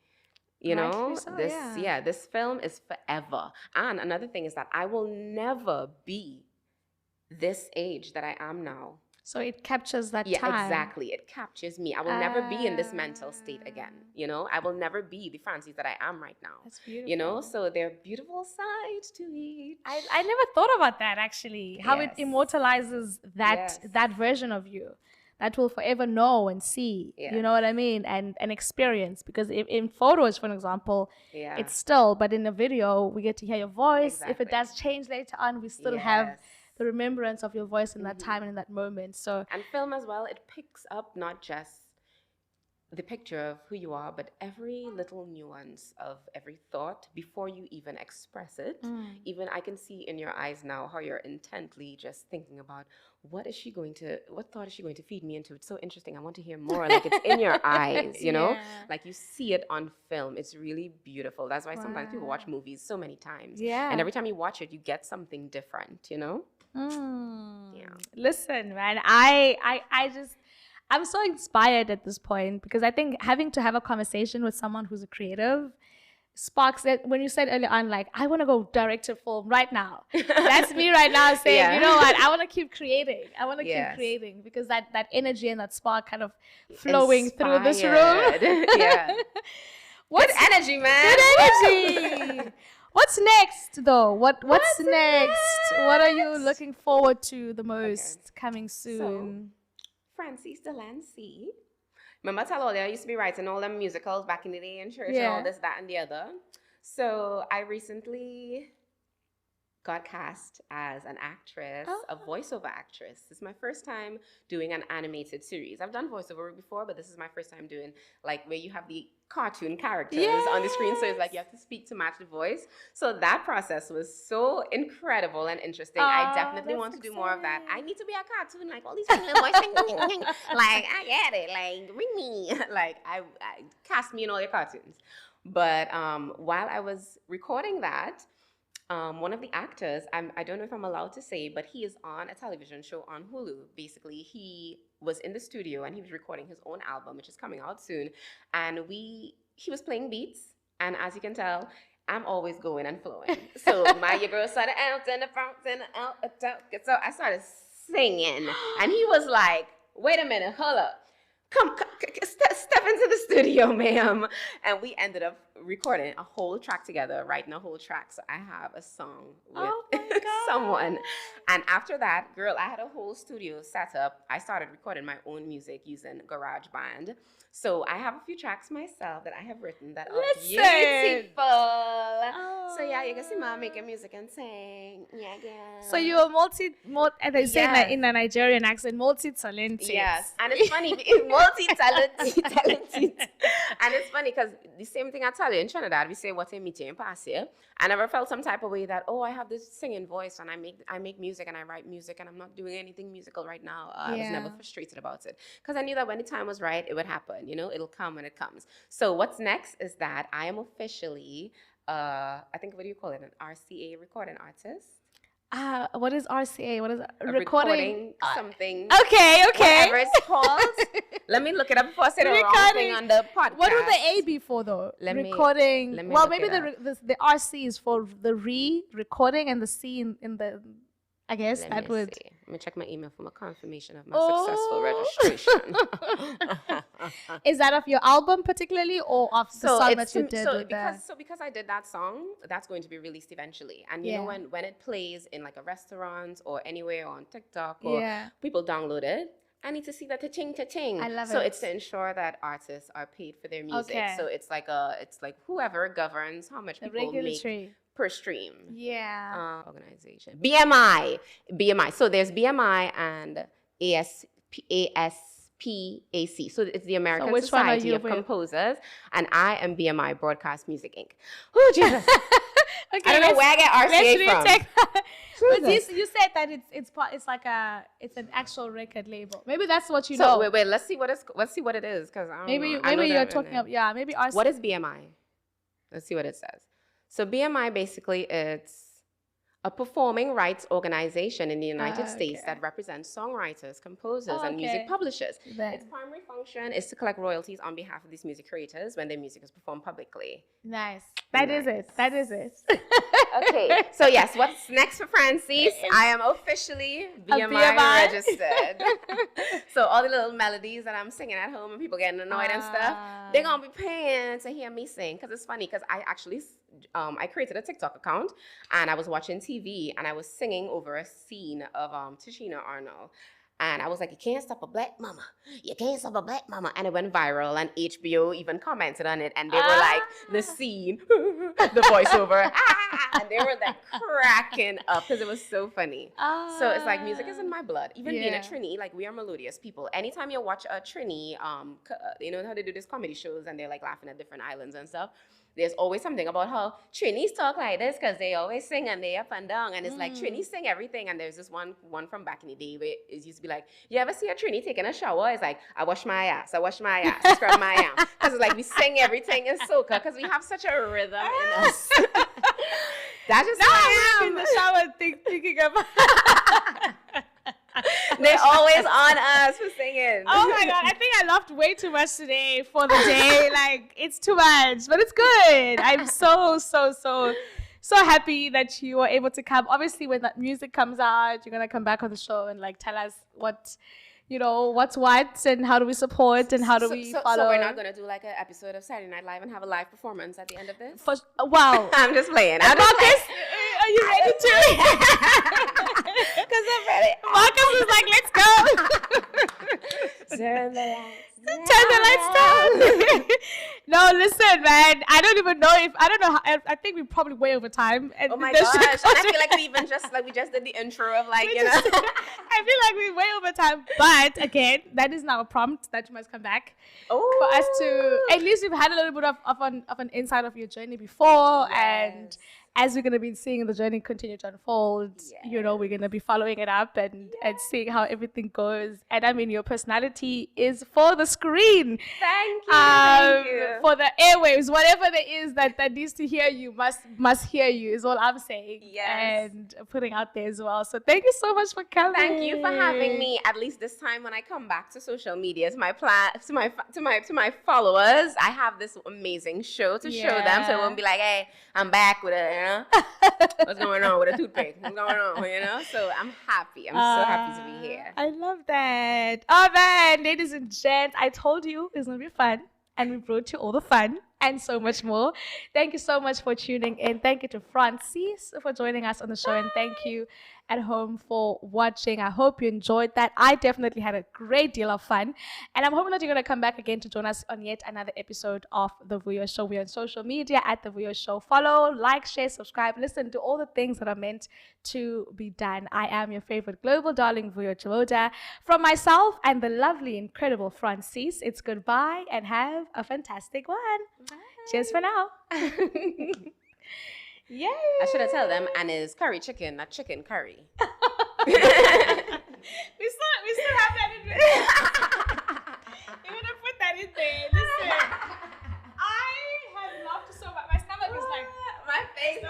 You know, this film is forever. And another thing is that I will never be this age that I am now. So it captures that time. Yeah, exactly. It captures me. I will never be in this mental state again. You know, I will never be the Frances that I am right now. That's beautiful. You know, so there are beautiful sides to each. I never thought about that, actually. How it immortalizes that version of you that we'll forever know and see. You know what I mean? And experience. Because in photos, for example, it's still, but in a video, we get to hear your voice. Exactly. If it does change later on, we still have the remembrance of your voice in that time and in that moment. So, and film as well, it picks up not just the picture of who you are, but every little nuance of every thought before you even express it. Even I can see in your eyes now how you're intently just thinking about what thought is she going to feed me into? It's so interesting. I want to hear more. Like, it's in your eyes, you know? Like, you see it on film. It's really beautiful. That's why sometimes people watch movies so many times. And every time you watch it, you get something different, you know? Listen, man, I'm so inspired at this point, because I think having to have a conversation with someone who's a creative sparks it. When you said earlier on, like, I want to go direct a film right now. That's me right now saying, you know what, I want to keep creating. I want to keep creating, because that energy and that spark kind of flowing through this room. Good energy, man. Good energy. What's next, though? What's next? What are you looking forward to the most coming soon? So, Frances the Lancey. Remember, I told you I used to be writing all them musicals back in the day in church and all this, that, and the other. So I recently got cast as an actress, a voiceover actress. This is my first time doing an animated series. I've done voiceover before, but this is my first time doing, like, where you have the cartoon characters on the screen. So it's like you have to speak to match the voice. So that process was so incredible and interesting. I definitely want to do more of that. I need to be a cartoon, like all these little voices. Like, I get it. Like, ring me. Like, I cast me in all your cartoons. But while I was recording that, one of the actors, I don't know if I'm allowed to say, but he is on a television show on Hulu. Basically, he was in the studio and he was recording his own album, which is coming out soon. And he was playing beats. And as you can tell, I'm always going and flowing. So your girl started out and the front and the out. So I started singing. And he was like, wait a minute, hold up. Come, step into the studio, ma'am. And we ended up recording a whole track together, writing a whole track. So I have a song with someone. And after that, girl, I had a whole studio set up. I started recording my own music using GarageBand. So I have a few tracks myself that I have written that are beautiful. So yeah, you can see me making music and sing. Yeah. So you're and they say that in a Nigerian accent, multi-talented. Yes, and it's funny, it's multi-talented. And it's funny because the same thing I tell you in Trinidad, we say what a meeting pass here. I never felt some type of way that, I have this singing voice and I make music and I write music and I'm not doing anything musical right now. I was never frustrated about it, because I knew that when the time was right, it would happen. You know, it'll come when it comes. So what's next is that I am officially I think, what do you call it? An RCA, recording artist. What is RCA? What is a recording something. Okay. Whatever it's called. Let me look it up before I say the wrong thing on the podcast. What would the A be for though? Let me well, maybe the RC is for the recording and the C in the. I guess that would. See. Let me check my email for my confirmation of my successful registration. Is that of your album particularly, or of the song that you did? Because I did that song, that's going to be released eventually. And you know when it plays in like a restaurant or anywhere on TikTok or people download it, I need to see that ta-ching. I love it. So it's to ensure that artists are paid for their music. Okay. So it's like whoever governs how much people make per stream. Yeah. Organization. BMI. So there's BMI and ASPAC. So it's the American Society of Composers. And I am BMI, Broadcast Music Inc. Oh, Jesus. Okay, I don't know where I get RCA from. But you said that it's an actual record label. Maybe that's what you know. Wait. Let's see what it is, because maybe you're talking about maybe RCA. What is BMI? Let's see what it says. So BMI basically it's a performing rights organization in the United States that represents songwriters, composers, and music publishers. Its primary function is to collect royalties on behalf of these music creators when their music is performed publicly. Nice. That is it. Okay. So yes, what's next for Francis? I am officially BMI registered. So all the little melodies that I'm singing at home and people getting annoyed and stuff, they're going to be paying to hear me sing. Because it's funny, because I actually I created a TikTok account and I was watching TV and I was singing over a scene of Tashina Arnold. And I was like, you can't stop a black mama. You can't stop a black mama. And it went viral, and HBO even commented on it. And they were like, the scene, the voiceover, and they were like cracking up because it was so funny. So it's like music is in my blood. Even being a Trini, like we are melodious people. Anytime you watch a Trini, you know how they do these comedy shows and they're like laughing at different islands and stuff. There's always something about how Trinis talk like this because they always sing and they up and down. And it's like Trinis sing everything. And there's this one from back in the day where it used to be like, you ever see a Trini taking a shower? It's like, I wash my ass, I scrub my ass. Because it's like we sing everything in soca because we have such a rhythm in us. That's just how I'm in the shower thinking about They're always on us for singing. Oh my God, I think I laughed way too much today for the day. Like, it's too much, but it's good. I'm so happy that you were able to come. Obviously, when that music comes out, you're going to come back on the show and like tell us what's what and how do we support and how do we follow. So we're not going to do like an episode of Saturday Night Live and have a live performance at the end of this? Wow. I'm just playing. Marcus, are you ready to? Because I'm ready. Marcus is like, let's go. Turn the lights down. No, listen, man. I don't even know I think we're probably way over time. And oh my gosh. And I feel like we just did the intro of like, I feel like we're way over time. But again, that is now a prompt that you must come back for us to, at least we've had a little bit of an insight of your journey before. Yes. And as we're going to be seeing the journey continue to unfold, we're going to be following it up and seeing how everything goes. And I mean, your personality is for the screen. Thank you. For the airwaves, whatever there is that needs to hear you must hear you is all I'm saying. Yes. And putting out there as well. So thank you so much for coming. Thank you for having me. At least this time when I come back to social media, to my followers, I have this amazing show to show them. So it won't be like, hey, I'm back with what's going on with a toothpick? What's going on? So I'm happy. I'm so happy to be here. I love that. Oh man, ladies and gents, I told you it's gonna be fun, and we brought you all the fun and so much more. Thank you so much for tuning in. Thank you to Francis for joining us on the show, and thank you at home for watching. I hope you enjoyed that. I definitely had a great deal of fun, and I'm hoping that you're going to come back again to join us on yet another episode of The Vuyo Show. We're on social media at The Vuyo Show. Follow, like, share, subscribe, listen to all the things that are meant to be done. I am your favorite global darling, Vuyo Chiwoda. From myself and the lovely, incredible Francis, it's goodbye and have a fantastic one. Bye. Cheers for now. Yay! I should have told them, and it's curry chicken, not chicken curry. we still have that in there. You're gonna put that in there. Listen, I have laughed so much. My stomach is like. Thanks,